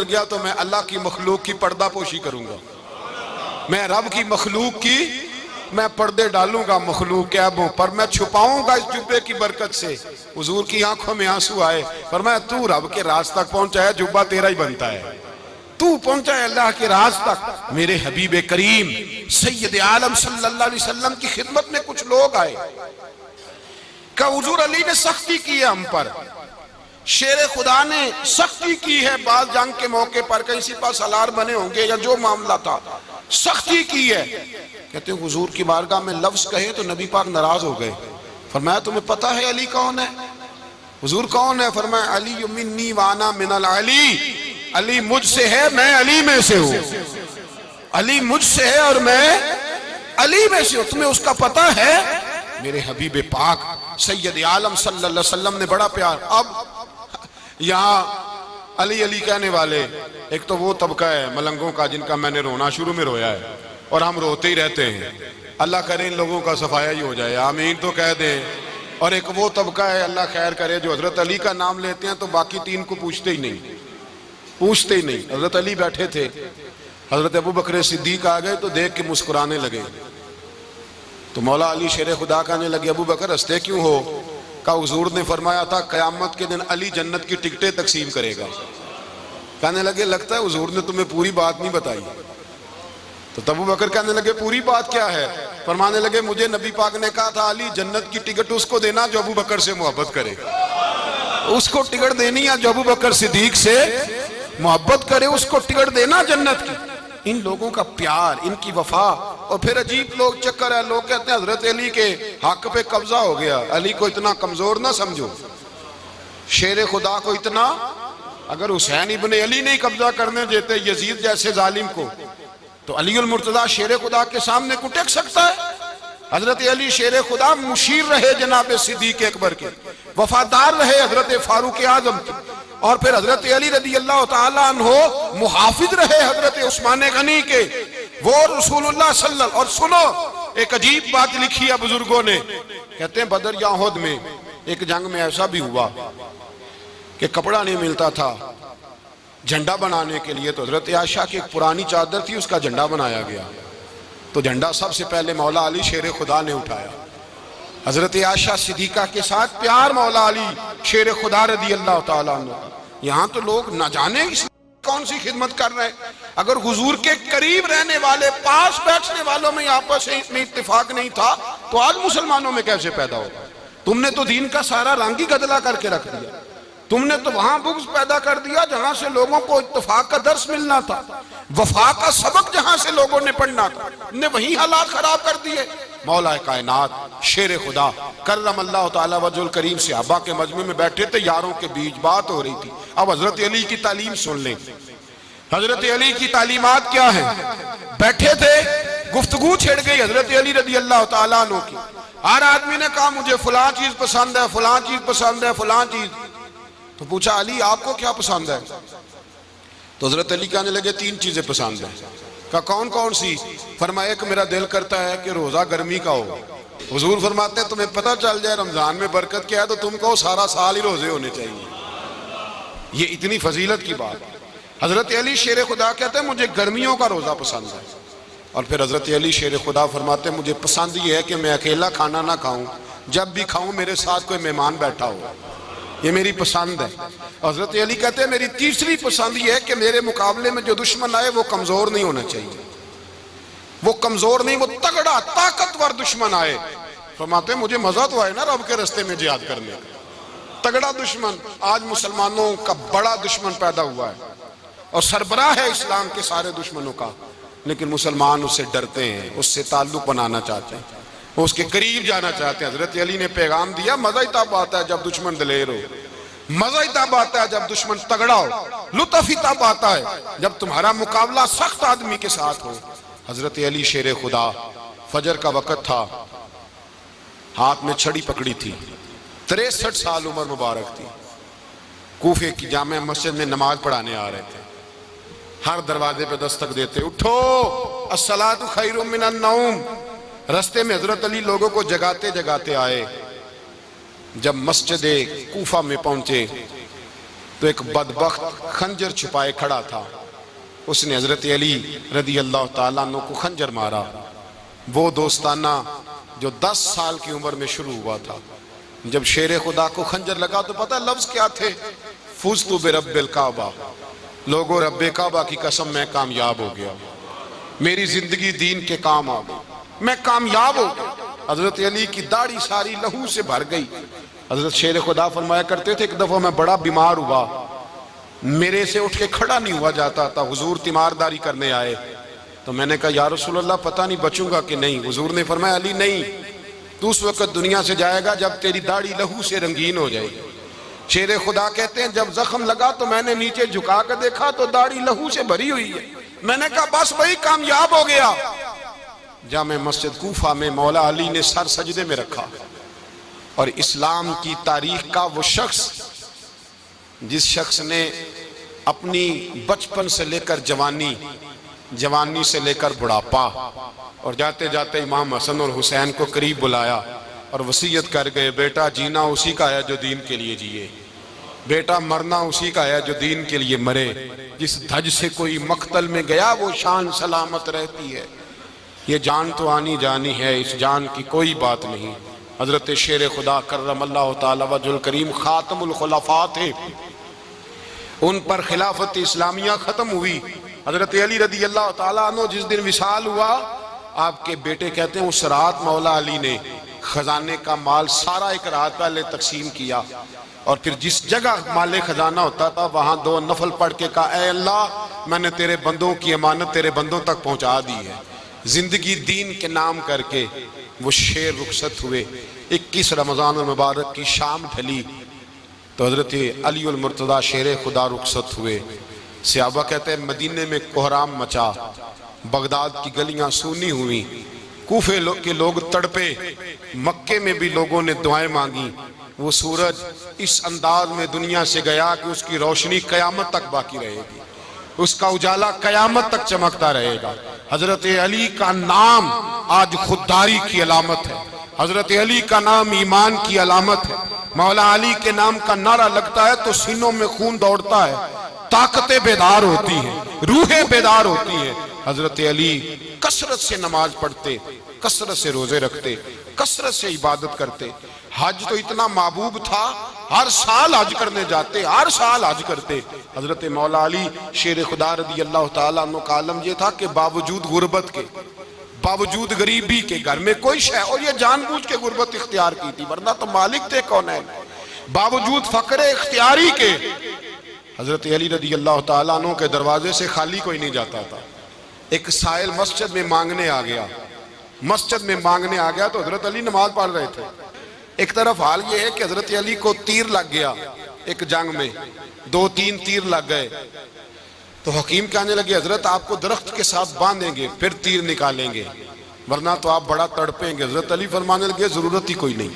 گیا تو میں اللہ کی مخلوق کی پردہ پوشی کروں گا، میں رب کی مخلوق کی میں پردے ڈالوں گا مخلوق کے عیبوں پر، میں چھپاؤں گا اس جبے کی برکت سے۔ حضور کی آنکھوں میں آنسو آئے، فرمایا تو رب کے راز تک پہنچا ہے، جبہ تیرا ہی بنتا ہے، تو پہنچا ہے اللہ کے راز تک۔ میرے حبیب کریم سید عالم صلی اللہ علیہ وسلم کی خدمت میں کچھ لوگ آئے کہ حضور علی نے سختی کی ہے ہم پر، شیر خدا نے سختی کی ہے، بعض جنگ کے موقع پر کہیں سپہ سالار بنے ہوں گے یا جو معاملہ تھا، سختی کی ہے۔ کہتے ہیں حضور کی بارگاہ میں لفظ کہے تو نبی پاک ناراض ہو گئے۔ فرمایا تمہیں پتہ ہے علی کون ہے؟ حضور کون ہے؟ فرمایا علی منی وانا من العلی، علی مجھ سے ہے میں علی میں سے ہوں، علی مجھ سے ہے اور میں علی میں سے ہوں، تمہیں اس کا پتہ ہے؟ میرے حبیب پاک سید عالم صلی اللہ علیہ وسلم نے بڑا پیار۔ اب یہاں علی علی کہنے والے ایک تو وہ طبقہ ہے ملنگوں کا جن کا میں نے رونا شروع میں رویا ہے اور ہم روتے ہی رہتے ہیں، اللہ کرے ان لوگوں کا صفایا ہی ہو جائے، آمین تو کہہ دیں۔ اور ایک وہ طبقہ ہے اللہ خیر کرے جو حضرت علی کا نام لیتے ہیں تو باقی تین کو پوچھتے ہی نہیں۔ حضرت علی بیٹھے تھے، حضرت ابو بکر صدیق آ گئے تو دیکھ کے مسکرانے لگے، تو مولا علی شیر خدا کہنے لگے ابو بکر ہنستے کیوں ہو؟ کہ حضور نے فرمایا تھا قیامت کے دن علی جنت کی ٹکٹیں تقسیم کرے گا۔ کہنے لگے لگتا ہے حضور نے تمہیں پوری بات نہیں بتائی۔ تو ابو بکر کہنے لگے پوری بات کیا ہے؟ فرمانے لگے مجھے نبی پاک نے کہا تھا علی جنت کی ٹکٹ اس کو دینا جو ابو بکر سے محبت کرے، اس کو ٹکٹ دینی ہے جو ابو بکر صدیق سے محبت کرے، اس کو ٹکٹ دینا جنت کی۔ ان لوگوں کا پیار، ان کی وفا۔ اور پھر عجیب لوگ چکر ہے، لوگ کہتے ہیں حضرت علی کے حق پہ قبضہ ہو گیا، علی کو اتنا کمزور نہ سمجھو، شیر خدا کو اتنا، اگر حسین ابن علی نہیں قبضہ کرنے دیتے یزید جیسے ظالم کو تو علی المرتضیٰ شیر خدا کے سامنے کو ٹک سکتا ہے؟ حضرت علی شیر خدا مشیر رہے جناب صدیق اکبر کے، وفادار رہے حضرت فاروق اعظم کے، اور پھر حضرت علی رضی اللہ تعالیٰ عنہ محافظ رہے حضرت عثمان غنی کے، وہ رسول اللہ صلی اللہ علیہ وسلم۔ اور سنو ایک عجیب بات لکھی ہے بزرگوں نے، کہتے ہیں بدر یا احد میں ایک جنگ میں ایسا بھی ہوا کہ کپڑا نہیں ملتا تھا جھنڈا بنانے کے لیے، تو حضرت عائشہ کی ایک پرانی چادر تھی، اس کا جھنڈا بنایا گیا، تو جھنڈا سب سے پہلے مولا علی شیر خدا نے اٹھایا۔ حضرت عائشہ صدیقہ کے ساتھ پیار مولا علی شیر خدا رضی اللہ تعالیٰ عنہ۔ یہاں تو لوگ نہ جانے اس کون سی خدمت کر رہے ہیں، اگر حضور کے قریب رہنے والے پاس بیٹھنے والوں میں آپس میں اتفاق نہیں تھا تو آج مسلمانوں میں کیسے پیدا ہوگا؟ تم نے تو دین کا سارا رنگ ہی گدلا کر کے رکھ دیا، تم نے تو وہاں بغض پیدا کر دیا جہاں سے لوگوں کو اتفاق کا درس ملنا تھا، وفا کا سبق جہاں سے لوگوں نے پڑھنا تھا، نے وہی حالات خراب کر دیے۔ مولا کائنات شیر خدا کرم اللہ تعالیٰ وجہ الکریم صحابہ کے مجمع میں بیٹھے تھے، یاروں کے بیچ بات ہو رہی تھی۔ اب حضرت علی کی تعلیم سن لیں، حضرت علی کی تعلیمات کیا ہیں؟ بیٹھے تھے، گفتگو چھڑ گئی حضرت علی رضی اللہ تعالیٰ عنہ کی، ہر آدمی نے کہا مجھے فلاں چیز پسند ہے، فلاں چیز پسند ہے، فلاں چیز۔ تو پوچھا علی آپ کو کیا پسند ہے؟ تو حضرت علی کہنے لگے تین چیزیں پسند ہیں۔ کہا کون کون سی؟ فرمایا ایک میرا دل کرتا ہے کہ روزہ گرمی کا ہو۔ حضور فرماتے ہیں تمہیں پتہ چل جائے رمضان میں برکت کیا ہے تو تم کو سارا سال ہی روزے ہونے چاہیے، یہ اتنی فضیلت کی بات۔ حضرت علی شیر خدا کہتے ہیں مجھے گرمیوں کا روزہ پسند ہے، اور پھر حضرت علی شیر خدا فرماتے ہیں مجھے پسند یہ ہے کہ میں اکیلا کھانا نہ کھاؤں، جب بھی کھاؤں میرے ساتھ کوئی مہمان بیٹھا ہو، یہ میری پسند ہے۔ حضرت علی کہتے ہیں میری تیسری پسند یہ ہے کہ میرے مقابلے میں جو دشمن آئے وہ کمزور نہیں ہونا چاہیے، وہ کمزور نہیں، وہ تگڑا طاقتور دشمن آئے۔ فرماتے ہیں مجھے مزہ تو آئے نا رب کے رستے میں جہاد کرنے کا، تگڑا دشمن۔ آج مسلمانوں کا بڑا دشمن پیدا ہوا ہے اور سربراہ ہے اسلام کے سارے دشمنوں کا، لیکن مسلمان اس سے ڈرتے ہیں، اس سے تعلق بنانا چاہتے ہیں، وہ اس کے قریب جانا چاہتے ہیں۔ حضرت علی نے پیغام دیا مزہ ہی تب آتا ہے جب دشمن دلیر ہو، مزہ ہی تب آتا ہے جب دشمن تگڑا ہو، لطف ہی تب آتا ہے جب تمہارا مقابلہ سخت آدمی کے ساتھ ہو۔ حضرت علی شیر خدا، فجر کا وقت تھا، ہاتھ میں چھڑی پکڑی تھی، 63 سال عمر مبارک تھی، کوفے کی جامع مسجد میں نماز پڑھانے آ رہے تھے، ہر دروازے پہ دستک دیتے اٹھو الصلاۃ خیر من النوم۔ رستے میں حضرت علی لوگوں کو جگاتے جگاتے آئے، جب مسجد کوفہ میں پہنچے تو ایک بدبخت خنجر چھپائے کھڑا تھا، اس نے حضرت علی رضی اللہ تعالیٰ عنہ کو خنجر مارا۔ وہ دوستانہ جو 10 سال کی عمر میں شروع ہوا تھا، جب شیر خدا کو خنجر لگا تو پتہ لفظ کیا تھے؟ فزت برب الکعبہ، لوگوں رب کعبہ کی قسم میں کامیاب ہو گیا، میری زندگی دین کے کام آ گئی، میں کامیاب ہو گیا۔ حضرت علی کی داڑھی ساری لہو سے بھر گئی۔ حضرت شیر خدا فرمایا کرتے تھے، ایک دفعہ میں بڑا بیمار ہوا، میرے سے اٹھ کے کھڑا نہیں ہوا جاتا تھا، حضور تیمارداری کرنے آئے تو میں نے کہا یا رسول اللہ پتہ نہیں بچوں گا کہ نہیں۔ حضور نے فرمایا علی نہیں، تو اس وقت دنیا سے جائے گا جب تیری داڑھی لہو سے رنگین ہو جائے گی۔ شیر خدا کہتے ہیں جب زخم لگا تو میں نے نیچے جھکا کر دیکھا تو داڑھی لہو سے بھری ہوئی ہے، میں نے کہا بس وہی کامیاب ہو گیا۔ جامع مسجد کوفہ میں مولا علی نے سر سجدے میں رکھا، اور اسلام کی تاریخ کا وہ شخص جس شخص نے اپنی بچپن سے لے کر جوانی سے لے کر بڑھاپا، اور جاتے جاتے امام حسن اور حسین کو قریب بلایا اور وصیت کر گئے، بیٹا جینا اسی کا ہے جو دین کے لیے جیے، بیٹا مرنا اسی کا ہے جو دین کے لیے مرے، جس دھج سے کوئی مقتل میں گیا وہ شان سلامت رہتی ہے، یہ جان تو آنی جانی ہے، اس جان کی کوئی بات نہیں۔ حضرت شیر خدا کرم اللہ تعالی وجہ الکریم خاتم الخلفاء تھے، ان پر خلافت اسلامیہ ختم ہوئی۔ حضرت علی رضی اللہ تعالیٰ عنہ جس دن وصال ہوا، آپ کے بیٹے کہتے ہیں اس رات مولا علی نے خزانے کا مال سارا ایک رات پہلے تقسیم کیا، اور پھر جس جگہ مال خزانہ ہوتا تھا وہاں 2 نفل پڑھ کے کہا اے اللہ میں نے تیرے بندوں کی امانت تیرے بندوں تک پہنچا دی ہے۔ زندگی دین کے نام کر کے وہ شیر رخصت ہوئے۔ 21 رمضان المبارک کی شام ڈھلی تو حضرت علی المرتضیٰ شیر خدا رخصت ہوئے۔ صحابہ کہتے ہیں مدینے میں کوہرام مچا، بغداد کی گلیاں سونی ہوئیں، کوفے کے لوگ تڑپے، مکے میں بھی لوگوں نے دعائیں مانگی۔ وہ سورج اس انداز میں دنیا سے گیا کہ اس کی روشنی قیامت تک باقی رہے گی، اس کا اجالا قیامت تک چمکتا رہے گا۔ حضرت علی کا نام آج خودداری کی علامت ہے، حضرت علی کا نام ایمان کی علامت ہے۔ مولا علی کے نام کا نعرہ لگتا ہے تو سینوں میں خون دوڑتا ہے، طاقتیں بیدار ہوتی ہیں، روحیں بیدار ہوتی ہیں۔ حضرت علی کثرت سے نماز پڑھتے، کثرت سے روزے رکھتے، کثرت سے عبادت کرتے۔ حج تو اتنا محبوب تھا، ہر سال حج کرنے جاتے، ہر سال حج کرتے۔ حضرت مولا علی شیر خدا رضی اللہ تعالیٰ عنہ کا عالم یہ تھا کہ باوجود غربت کے، باوجود غریبی کے، گھر میں کوئی شے، اور یہ جان بوجھ کے غربت اختیار کی تھی ورنہ تو مالک تھے کونین، باوجود فقر اختیاری کے حضرت علی رضی اللہ تعالیٰ عنہ کے دروازے سے خالی کوئی نہیں جاتا تھا۔ ایک سائل مسجد میں مانگنے آ گیا تو حضرت علی نماز پڑھ رہے تھے۔ ایک طرف حال یہ ہے کہ حضرت علی کو تیر لگ گیا ایک جنگ میں، 2-3 تیر لگ گئے تو حکیم کہنے لگے حضرت آپ کو درخت کے ساتھ باندھیں گے پھر تیر نکالیں گے ورنہ تو آپ بڑا تڑپیں گے۔ حضرت علی فرمانے لگے ضرورت ہی کوئی نہیں،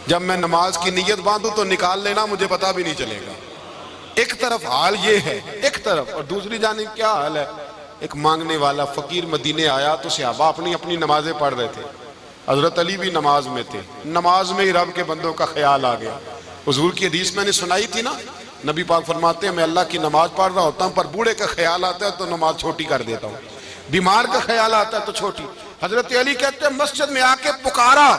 جب میں نماز کی نیت باندھوں تو نکال لینا، مجھے پتہ بھی نہیں چلے گا۔ ایک طرف حال یہ ہے، ایک طرف، اور دوسری جانب کیا حال ہے؟ ایک مانگنے والا فقیر مدینے آیا تو صحابہ اپنی نمازیں پڑھ رہے تھے، حضرت علی بھی نماز میں تھے، نماز میں ہی رب کے بندوں کا خیال آ گیا۔ حضور کی حدیث میں نے سنائی تھی نا، نبی پاک فرماتے ہیں میں اللہ کی نماز پڑھ رہا ہوتا ہوں پر بوڑھے کا خیال آتا ہے تو نماز چھوٹی کر دیتا ہوں، بیمار کا خیال آتا ہے تو چھوٹی۔ حضرت علی کہتے ہیں مسجد میں آ کے پکارا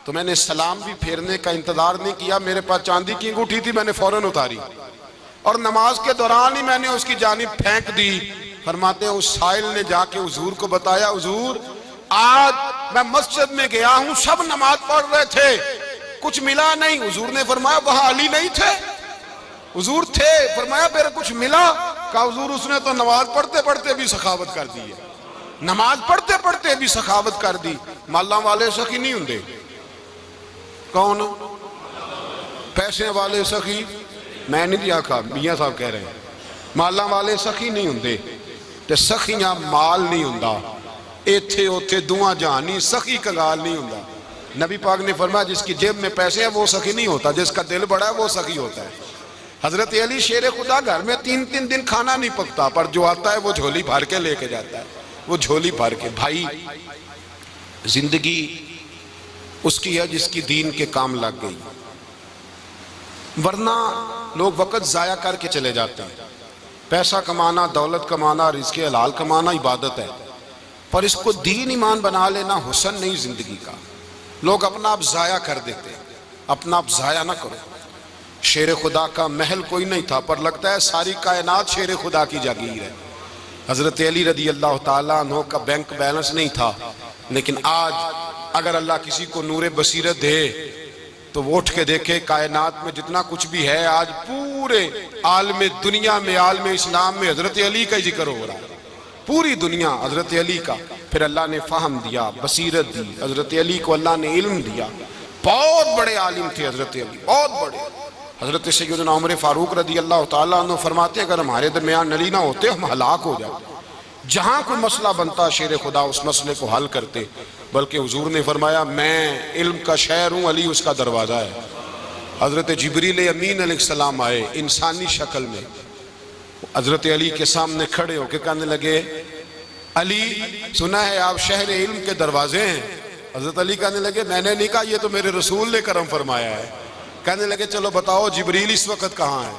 تو میں نے سلام بھی پھیرنے کا انتظار نہیں کیا، میرے پاس چاندی کی انگوٹھی تھی، میں نے فوراً اتاری اور نماز کے دوران ہی میں نے اس کی جانب پھینک دی۔ فرماتے ہیں اس سائل نے جا کے حضور کو بتایا حضور آج میں مسجد میں گیا ہوں، سب نماز پڑھ رہے تھے، کچھ ملا نہیں۔ حضور نے فرمایا وہاں علی نہیں تھے؟ حضور تھے۔ فرمایا پھر کچھ ملا؟ کہا حضور اس نے تو نماز پڑھتے پڑھتے بھی سخاوت کر دی ہے، نماز پڑھتے پڑھتے بھی سخاوت کر دی۔ مالاں والے سخی نہیں ہوندے، کون؟ پیسے والے سخی میں نہیں دیا کہا، میاں صاحب کہہ رہے ہیں مالاں والے سخی نہیں ہوندے، تے سخیاں مال نہیں ہوندا، ایتھے اوتھے دعاں جہانی سخی کنگال نہیں ہوندا۔ نبی پاک نے فرمایا جس کی جیب میں پیسے ہیں وہ سخی نہیں ہوتا، جس کا دل بڑا ہے وہ سخی ہوتا ہے۔ حضرت علی شیر خدا گھر میں 3 دن کھانا نہیں پکتا پر جو آتا ہے وہ جھولی بھر کے لے کے جاتا ہے، وہ جھولی بھر کے۔ بھائی زندگی اس کی ہے جس کی دین کے کام لگ گئی، ورنہ لوگ وقت ضائع کر کے چلے جاتے ہیں۔ پیسہ کمانا، دولت کمانا، رزق حلال کمانا عبادت ہے، پر اس کو دین ایمان بنا لینا حسن نہیں زندگی کا۔ لوگ اپنا آپ ضائع کر دیتے ہیں، اپنا آپ ضائع نہ کرو۔ شیر خدا کا محل کوئی نہیں تھا، پر لگتا ہے ساری کائنات شیر خدا کی جاگیر ہے۔ حضرت علی رضی اللہ تعالیٰ عنہ کا بینک بیلنس نہیں تھا، لیکن آج اگر اللہ کسی کو نور بصیرت دے تو وہ اٹھ کے دیکھے کائنات میں جتنا کچھ بھی ہے، آج پورے عالم دنیا میں، عالم اسلام میں حضرت علی کا ہی ذکر ہو رہا ہے۔ پوری دنیا حضرت علی کا۔ پھر اللہ نے فہم دیا، بصیرت دی، حضرت علی کو اللہ نے علم دیا۔ بہت بڑے عالم تھے حضرت علی، بہت بڑے۔ حضرت سیدنا عمر فاروق رضی اللہ تعالیٰ عنہ فرماتے ہیں اگر ہمارے درمیان علی نہ ہوتے ہم ہلاک ہو جاتے۔ جہاں کوئی مسئلہ بنتا شیر خدا اس مسئلے کو حل کرتے، بلکہ حضور نے فرمایا میں علم کا شہر ہوں، علی اس کا دروازہ ہے۔ حضرت جبریل امین علیہ السلام آئے انسانی شکل میں، حضرت علی کے سامنے کھڑے ہو کے کہنے لگے علی سنا ہے آپ شہر علم کے دروازے ہیں۔ حضرت علی کہنے لگے میں نے نہیں کہا، یہ تو میرے رسول نے کرم فرمایا ہے۔ کہنے لگے چلو بتاؤ جبریل اس وقت کہاں ہے؟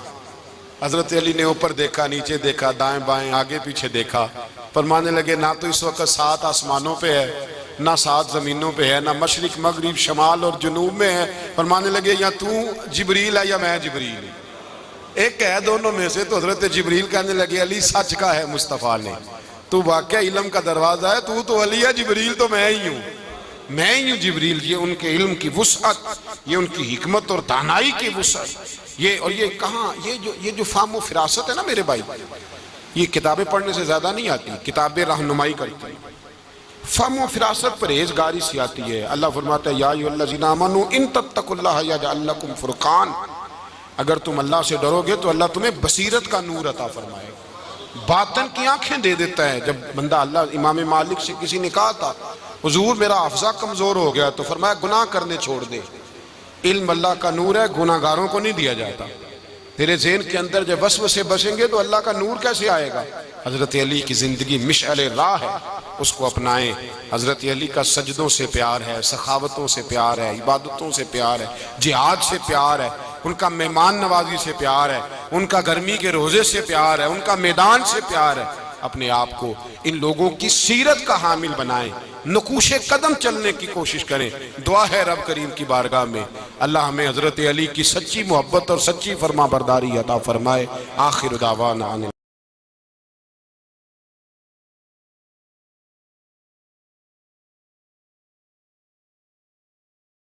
حضرت علی نے اوپر دیکھا، نیچے دیکھا، دائیں بائیں، آگے پیچھے دیکھا، فرمانے لگے نہ تو اس وقت 7 آسمانوں پہ ہے، نہ 7 زمینوں پہ ہے، نہ مشرق مغرب شمال اور جنوب میں ہے۔ فرمانے لگے یا تو جبریل ہے یا میں جبریل، ایک ہے دونوں میں سے۔ تو حضرت جبریل کہنے لگے علی سچ کا ہے مصطفیٰ نے، تو واقعہ علم کا دروازہ ہے، تو علی ہے، جبریل تو میں ہی ہوں، میں ہی ہوں جبریل۔ یہ ان کے علم کی وسعت، یہ ان کی حکمت اور دانائی کی وسعت، اور یہ کہاں یہ جو فہم و فراست ہے نا میرے بھائی، یہ کتابیں پڑھنے سے زیادہ نہیں آتی، کتابیں رہنمائی کرتی ہیں۔ فہم و فراست پرہیزگاری سے آتی ہے۔ اللہ فرماتا ہے یا ایھا الذین آمنوا ان تتقوا اللہ یجعل لکم فرقان، اگر تم اللہ سے ڈرو گے تو اللہ تمہیں بصیرت کا نور عطا فرمائے گا، باطن کی آنکھیں دے دیتا ہے۔ جب بندہ اللہ امام مالک سے کسی نے کہا تھا حضور میرا حافظہ کمزور ہو گیا، تو فرمایا گناہ کرنے چھوڑ دے، علم اللہ کا نور ہے، گناہ گاروں کو نہیں دیا جاتا۔ تیرے ذہن کے اندر جب وسوسے بسیں گے تو اللہ کا نور کیسے آئے گا؟ حضرت علی کی زندگی مشعل راہ ہے، اس کو اپنائیں۔ حضرت علی کا سجدوں سے پیار ہے، سخاوتوں سے پیار ہے، عبادتوں سے پیار ہے، جہاد سے پیار ہے، ان کا مہمان نوازی سے پیار ہے، ان کا گرمی کے روزے سے پیار ہے، ان کا میدان سے پیار ہے۔ اپنے آپ کو ان لوگوں کی سیرت کا حامل بنائیں، نقوش قدم چلنے کی کوشش کریں۔ دعا ہے رب کریم کی بارگاہ میں اللہ ہمیں حضرت علی کی سچی محبت اور سچی فرما برداری عطا فرمائے۔ آخر دعوانا